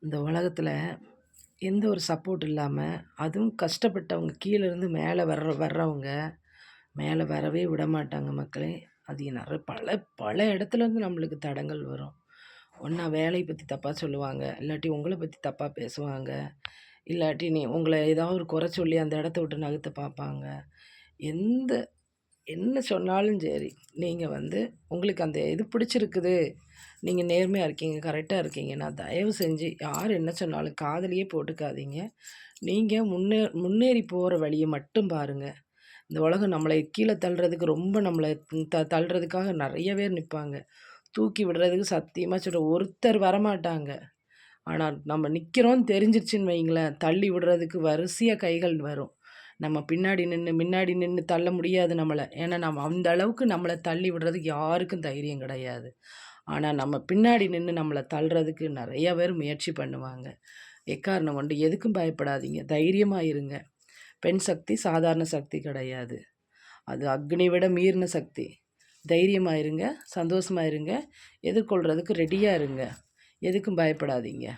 இந்த உலகத்துல எந்த ஒரு சப்போர்ட் இல்லாம, அதுவும் கஷ்டப்பட்டவங்க கீழ இருந்து வர்றவங்க, மேல வரவே விடமாட்டாங்க மக்களே. அது பல பல இடத்துலருந்து நம்மளுக்கு தடங்கல் வரும். ஒண்ணா வேலைய பத்தி தப்பா சொல்லுவாங்க. இல்லாட்டி உங்கள பத்தி தப்பா பேசுவாங்க. இல்லாட்டி உங்கள ஏதாவது ஒரு குறை சொல்லி அந்த இடத்த விட்டு நகர்த்த பார்ப்பாங்க. எந்த என்ன சொன்னாலும் சரி, நீங்க உங்களுக்கு அந்த இது பிடிச்சிருக்குது. நீங்க நேர்மையா இருக்கீங்க, கரெக்ட்டா இருக்கீங்கன்னா, தயவு செஞ்சு யார் என்ன சொன்னாலும் காதுலயே போட்டுக்காதீங்க. நீங்க முன்னேறி போற வழிய மட்டும் பாருங்க. இந்த உலகம் நம்மளை கீழ தள்றதுக்கு ரொம்ப நம்மள தள்றதுக்காக நெறைய பேர் நிப்பாங்க. தூக்கி விடுறதுக்கு சத்தியமா சொல்றேன் ஒருத்தர் வரமாட்டாங்க. ஆனா, நம்ம நிக்கிறோம்னு தெரிஞ்சிருச்சுன்னு வைங்களேன், தள்ளி விடுறதுக்கு வரிசையா கைகள் வரும். நம்ம முன்னாடி நின்னு தள்ள முடியாது நம்மள. ஏன்னா, நம்ம அந்த அளவுக்கு நம்மள தள்ளி விடுறதுக்கு யாருக்கும் தைரியம் கிடையாது. ஆனா, நம்ம பின்னாடி நின்னு நம்மள தள்றதுக்கு நெறைய பேர் முயற்சி பண்ணுவாங்க. எக்காரணம் கொண்டு எதுக்கும் பயப்படாதீங்க. தைரியமா இருங்க. பெண் சக்தி சாதாரண சக்தி கிடையாது. அது அக்னி விட மீறின சக்தி. தைரியமா இருங்க, சந்தோஷமா இருங்க, எதிர்கொள்றதுக்கு ரெடியா இருங்க. எதுக்கும் பயப்படாதீங்க.